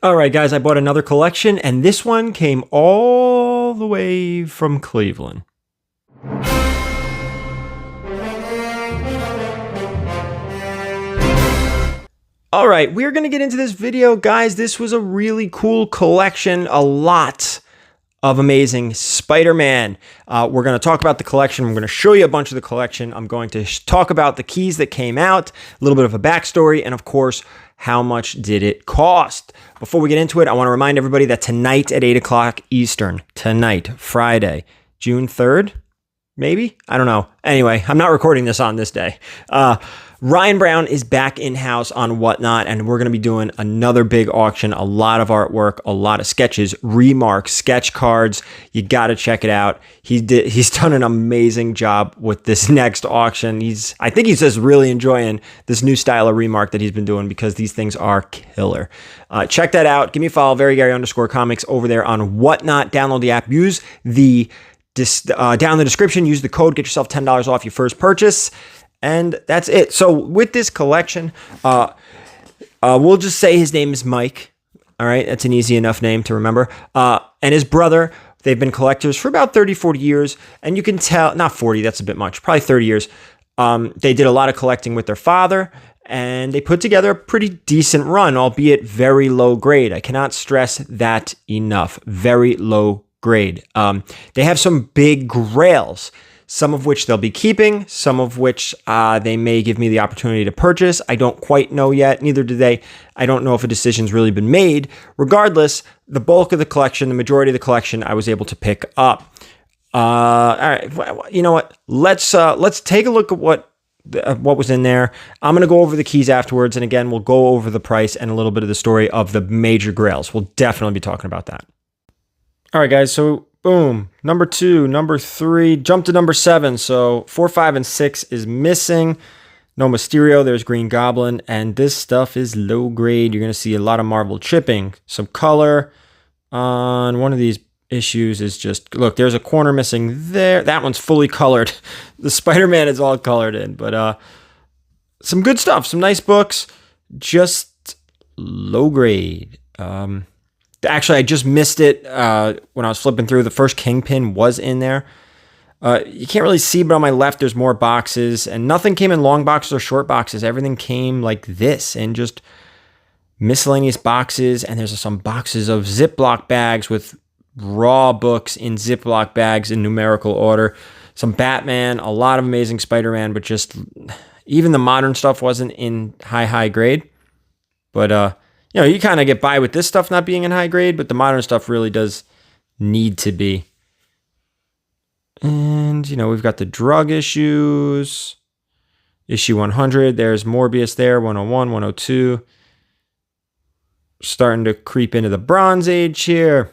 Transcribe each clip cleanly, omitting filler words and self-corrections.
All right, guys, I bought another collection, and this one came all the way from Cleveland. All right, we're going to get into this video, guys. This was a really cool collection, a lot of amazing Spider-Man. We're going to talk about the collection. I'm going to show you a bunch of the collection. I'm going to talk about the keys that came out, a little bit of a backstory, and of course, how much did it cost? Before we get into it, I want to remind everybody that tonight at 8 o'clock Eastern, tonight, Friday, June 3rd, maybe? I don't know. Anyway, I'm not recording this on this day. Ryan Brown is back in-house on Whatnot, and we're going to be doing another big auction, a lot of artwork, a lot of sketches, remarks, sketch cards. You got to check it out. He's done an amazing job with this next auction. I think he's just really enjoying this new style of remark that he's been doing because these things are killer. Check that out. Give me a follow, VERYGARY_comics over there on Whatnot. Download the app. Use down in the description, use the code, get yourself $10 off your first purchase. And that's it. So with this collection, we'll just say his name is Mike. All right. That's an easy enough name to remember. And his brother, they've been collectors for about 30, 40 years. And you can tell, not 40, that's a bit much, probably 30 years. They did a lot of collecting with their father, and they put together a pretty decent run, albeit very low grade. I cannot stress that enough. Very low grade. They have some big grails, some of which they'll be keeping, some of which they may give me the opportunity to purchase. I don't quite know yet. Neither do they. I don't know if a decision's really been made. Regardless, the bulk of the collection, the majority of the collection, I was able to pick up. All right, you know what? Let's take a look at what was in there. I'm going to go over the keys afterwards, and again, we'll go over the price and a little bit of the story of the major grails. We'll definitely be talking about that. All right, guys, so boom, number 2, number 3, jump to number 7. So 4, 5, and 6 is missing. No Mysterio, there's Green Goblin, and this stuff is low grade. You're going to see a lot of Marvel chipping. Some color on one of these issues is just, look, there's a corner missing there. That one's fully colored. The Spider-Man is all colored in, but some good stuff, some nice books, just low grade. Actually, I just missed it when I was flipping through. The first Kingpin was in there. You can't really see, but on my left, there's more boxes. And nothing came in long boxes or short boxes. Everything came like this in just miscellaneous boxes. And there's some boxes of Ziploc bags with raw books in Ziploc bags in numerical order. Some Batman, a lot of amazing Spider-Man, but just even the modern stuff wasn't in high grade. But, you know, you kind of get by with this stuff not being in high grade, but the modern stuff really does need to be. And, you know, we've got the drug issues. Issue 100. There's Morbius there, 101, 102. Starting to creep into the Bronze Age here.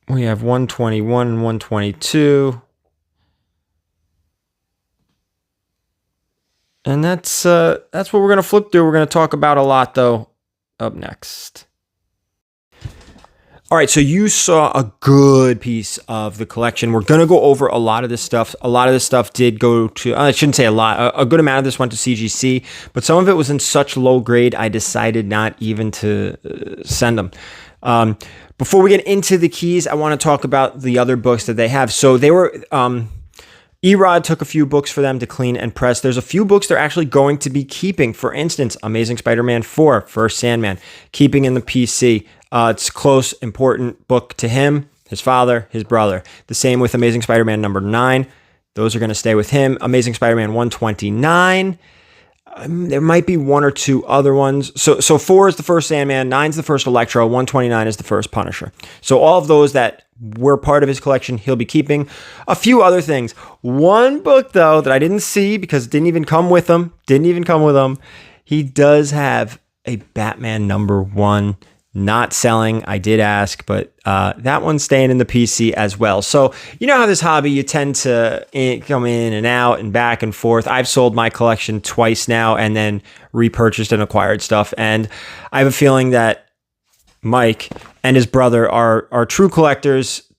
We have 121 and 122. And that's what we're going to flip through. We're going to talk about a lot, though, up next. All right, so you saw a good piece of the collection. We're going to go over a lot of this stuff. A lot of this stuff did go to, I shouldn't say a lot, a good amount of this went to CGC, but some of it was in such low grade, I decided not even to send them. Before we get into the keys, I want to talk about the other books that they have. So they were... Erod took a few books for them to clean and press. There's a few books they're actually going to be keeping. For instance, Amazing Spider-Man 4, First Sandman, keeping in the PC. It's a close, important book to him, his father, his brother. The same with Amazing Spider-Man number 9. Those are going to stay with him. Amazing Spider-Man 129. There might be one or two other ones. So 4 is the first Sandman, 9 is the first Electro, 129 is the first Punisher. So all of those that were part of his collection, he'll be keeping. A few other things. One book, though, that I didn't see because it didn't even come with him. He does have a Batman number 1. Not selling. I did ask, but that one's staying in the PC as well. So you know how this hobby, you tend to come in and out and back and forth. I've sold my collection twice now and then repurchased and acquired stuff. And I have a feeling that Mike and his brother are true collectors,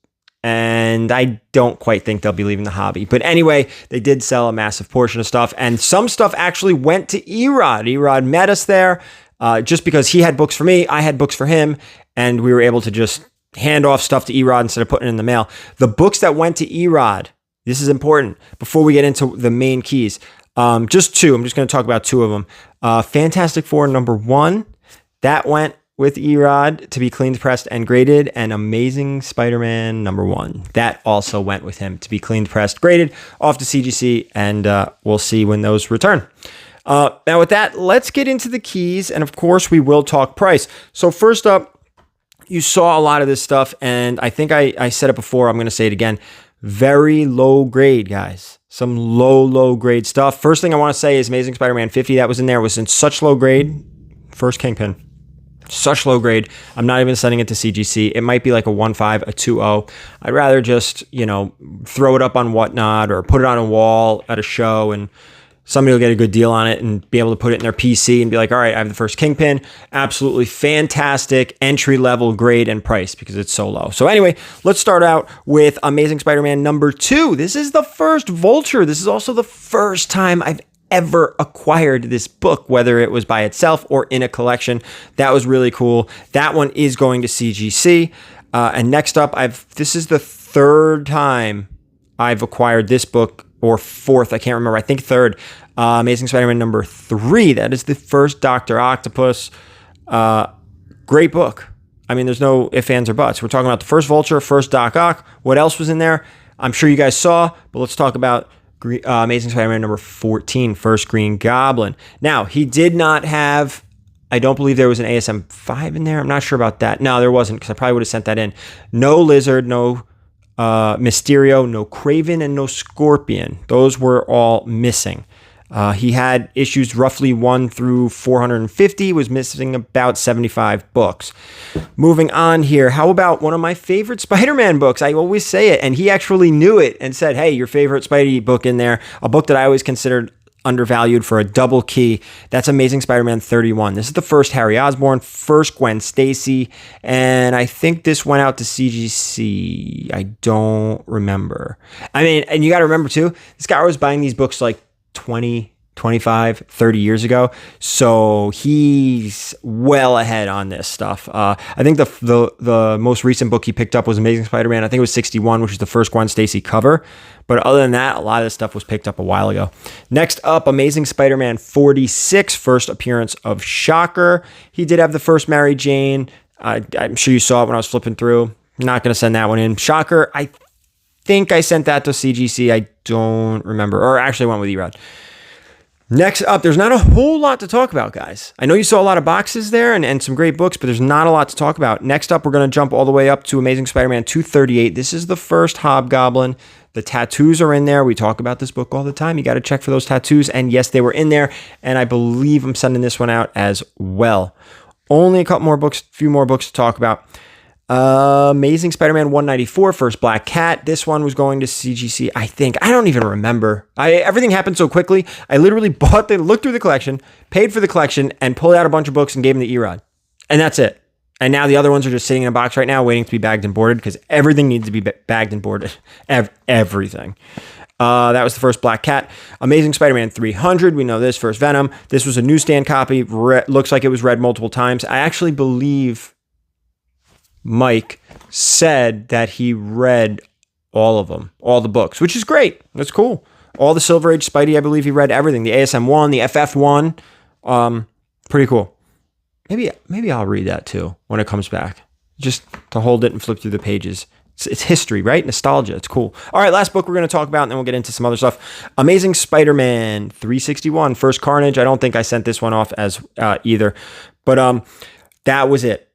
and I don't quite think they'll be leaving the hobby. But anyway, they did sell a massive portion of stuff, and some stuff actually went to Erod. Erod met us there. just because he had books for me, I had books for him, and we were able to just hand off stuff to Erod instead of putting it in the mail. The books that went to Erod, this is important before we get into the main keys. Just two. I'm just going to talk about two of them. Fantastic Four #1, that went with Erod to be cleaned, pressed, and graded. And Amazing Spider-Man #1, that also went with him to be cleaned, pressed, graded, off to CGC, and we'll see when those return. Now with that, let's get into the keys, and of course we will talk price. So first up, you saw a lot of this stuff, and I think I said it before, I'm going to say it again. Very low grade, guys. Some low grade stuff. First thing I want to say is Amazing Spider-Man 50 that was in there was in such low grade. First Kingpin. Such low grade. I'm not even sending it to CGC. It might be like a 1.5, a 2.0. I'd rather just, throw it up on Whatnot or put it on a wall at a show, and somebody will get a good deal on it and be able to put it in their PC and be like, all right, I have the first Kingpin. Absolutely fantastic entry-level grade and price because it's so low. So anyway, let's start out with Amazing Spider-Man #2. This is the first Vulture. This is also the first time I've ever acquired this book, whether it was by itself or in a collection. That was really cool. That one is going to CGC. And next up, this is the third time I've acquired this book, or fourth, I can't remember. I think third. Amazing Spider-Man #3. That is the first Dr. Octopus. Great book. I mean, there's no ifs, ands, or buts. We're talking about the first Vulture, first Doc Ock. What else was in there? I'm sure you guys saw, but let's talk about Amazing Spider-Man #14, first Green Goblin. Now, he did not have, I don't believe there was an ASM 5 in there. I'm not sure about that. No, there wasn't, because I probably would have sent that in. No Lizard, no Mysterio, no Kraven, and no Scorpion. Those were all missing. He had issues roughly 1 through 450, was missing about 75 books. Moving on here, how about one of my favorite Spider-Man books? I always say it, and he actually knew it and said, hey, your favorite Spidey book in there, a book that I always considered undervalued for a double key. That's Amazing Spider-Man 31. This is the first Harry Osborn, first Gwen Stacy, and I think this went out to CGC. I don't remember. I mean, and you got to remember too, this guy was buying these books like 20, 25, 30 years ago. So he's well ahead on this stuff. I think the most recent book he picked up was Amazing Spider-Man. I think it was 61, which is the first Gwen Stacy cover. But other than that, a lot of this stuff was picked up a while ago. Next up, Amazing Spider-Man 46, first appearance of Shocker. He did have the first Mary Jane. I'm sure you saw it when I was flipping through. Not going to send that one in. Shocker, I think I sent that to CGC. I don't remember. Or actually I went with Erod. Next up, there's not a whole lot to talk about, guys. I know you saw a lot of boxes there and some great books, but there's not a lot to talk about. Next up, we're going to jump all the way up to Amazing Spider-Man 238. This is the first Hobgoblin. The tattoos are in there. We talk about this book all the time. You got to check for those tattoos. And yes, they were in there. And I believe I'm sending this one out as well. Only a couple more books, few more books to talk about. Amazing Spider-Man 194, first Black Cat. This one was going to CGC, I think. I don't even remember. Everything happened so quickly. I literally looked through the collection, paid for the collection, and pulled out a bunch of books and gave them to Erod. And that's it. And now the other ones are just sitting in a box right now waiting to be bagged and boarded because everything needs to be bagged and boarded. Everything. That was the first Black Cat. Amazing Spider-Man 300. We know this. First Venom. This was a newsstand copy. Looks like it was read multiple times. I actually believe Mike said that he read all of them, all the books, which is great. That's cool. All the Silver Age Spidey, I believe he read everything. The ASM 1, the FF 1. Pretty cool. Maybe I'll read that too when it comes back. Just to hold it and flip through the pages. It's history, right? Nostalgia. It's cool. All right, last book we're going to talk about, and then we'll get into some other stuff. Amazing Spider-Man 361, first Carnage. I don't think I sent this one off as either. But that was it.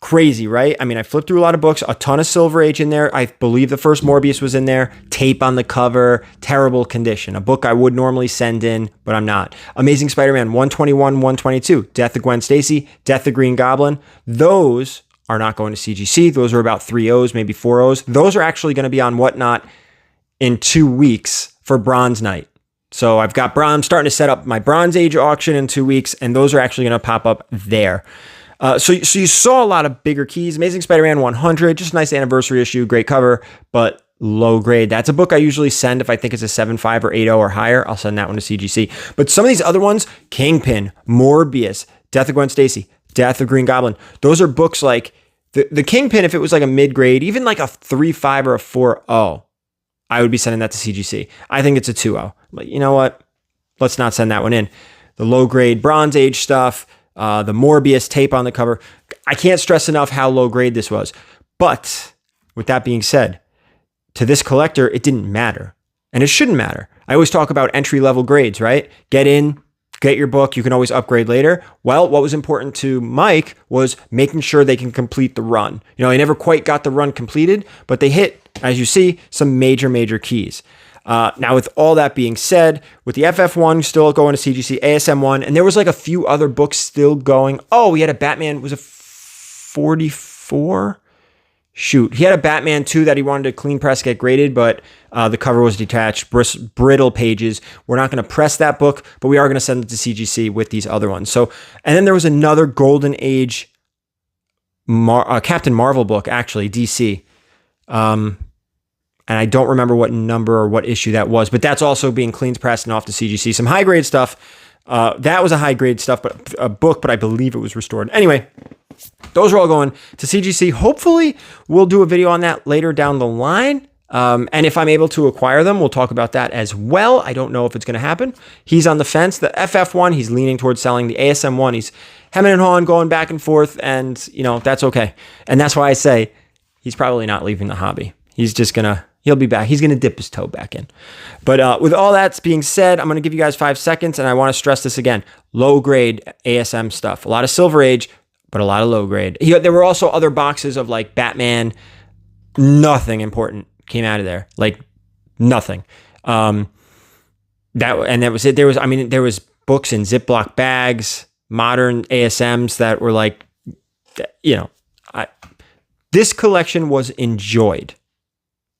Crazy, right? I mean, I flipped through a lot of books, a ton of Silver Age in there. I believe the first Morbius was in there. Tape on the cover, terrible condition. A book I would normally send in, but I'm not. Amazing Spider-Man 121, 122. Death of Gwen Stacy, Death of Green Goblin. Those are not going to CGC. Those are about 3 O's, maybe 4 O's. Those are actually going to be on Whatnot in 2 weeks for Bronze Night. So I'm starting to set up my Bronze Age auction in 2 weeks, and those are actually going to pop up there. So you saw a lot of bigger keys. Amazing Spider-Man 100, just a nice anniversary issue, great cover, but low grade. That's a book I usually send if I think it's a 7.5 or 8.0 or higher. I'll send that one to CGC. But some of these other ones, Kingpin, Morbius, Death of Gwen Stacy, Death of Green Goblin. Those are books like the Kingpin. If it was like a mid-grade, even like a 3.5 or a 4.0, I would be sending that to CGC. I think it's a 2.0. But you know what? Let's not send that one in. The low-grade Bronze Age stuff, the Morbius tape on the cover. I can't stress enough how low-grade this was. But with that being said, to this collector, it didn't matter. And it shouldn't matter. I always talk about entry-level grades, right? Get in, get your book. You can always upgrade later. Well, what was important to Mike was making sure they can complete the run. You know, they never quite got the run completed, but they hit, as you see, some major keys. Now, with all that being said, with the FF1 still going to CGC, ASM1, and there was like a few other books still going. Oh, he had a Batman, was it 44? Shoot, he had a Batman 2 that he wanted to clean press, get graded, but the cover was detached, brittle pages. We're not going to press that book, but we are going to send it to CGC with these other ones. So, and then there was another Golden Age Captain Marvel book, actually, DC. And I don't remember what number or what issue that was, but that's also being cleaned, pressed, and off to CGC. Some high grade stuff. That was a high grade stuff, but a book, but I believe it was restored. Anyway, those are all going to CGC. Hopefully, we'll do a video on that later down the line. And if I'm able to acquire them, we'll talk about that as well. I don't know if it's going to happen. He's on the fence. The FF1, he's leaning towards selling. The ASM1, he's hemming and hawing, going back and forth, and you know, that's okay. And that's why I say he's probably not leaving the hobby. He's just gonna, he'll be back. He's gonna dip his toe back in. But with all that being said, I'm gonna give you guys 5 seconds, and I want to stress this again: low grade ASM stuff. A lot of Silver Age, but a lot of low grade. There were also other boxes of like Batman. Nothing important came out of there, like nothing. That was it. There was books in Ziploc bags, modern ASMs that were like, you know, this collection was enjoyed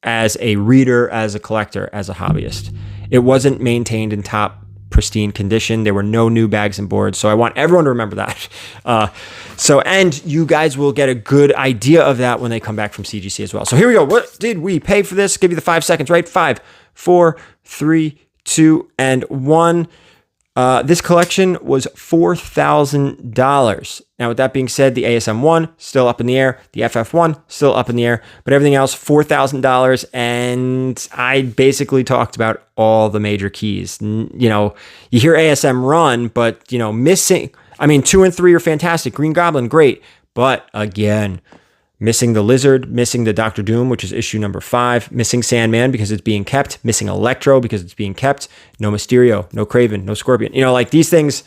as a reader, as a collector, as a hobbyist. It wasn't maintained in top pristine condition. There were no new bags and boards. So I want everyone to remember that. And you guys will get a good idea of that when they come back from CGC as well. So here we go. What did we pay for this? Give you the 5 seconds, right? 5, 4, 3, 2, and 1. This collection was $4,000. Now, with that being said, the ASM1 still up in the air, the FF1 still up in the air, but everything else $4,000. And I basically talked about all the major keys. You know, you hear ASM run, but you know, missing. I mean, 2 and 3 are fantastic. Green Goblin, great, but again, missing the Lizard, missing the Doctor Doom, which is issue number 5, missing Sandman because it's being kept, missing Electro because it's being kept, no Mysterio, no Kraven, no Scorpion. You know, like these things,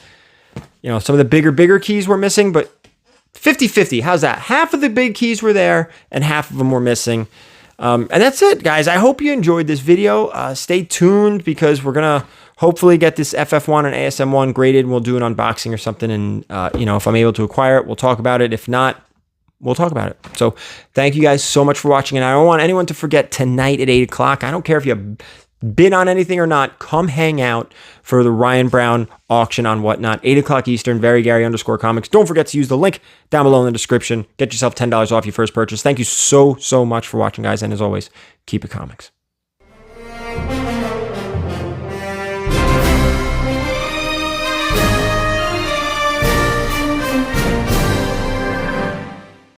you know, some of the bigger keys were missing, but 50-50. How's that? Half of the big keys were there and half of them were missing. And that's it, guys. I hope you enjoyed this video. Stay tuned because we're going to hopefully get this FF1 and ASM1 graded. We'll do an unboxing or something. And, you know, if I'm able to acquire it, we'll talk about it. If not, we'll talk about it. So thank you guys so much for watching. And I don't want anyone to forget tonight at 8 o'clock. I don't care if you bid on anything or not. Come hang out for the Ryan Brown auction on Whatnot. 8 o'clock Eastern, VERYGARY_comics. Don't forget to use the link down below in the description. Get yourself $10 off your first purchase. Thank you so much for watching, guys. And as always, keep it comics.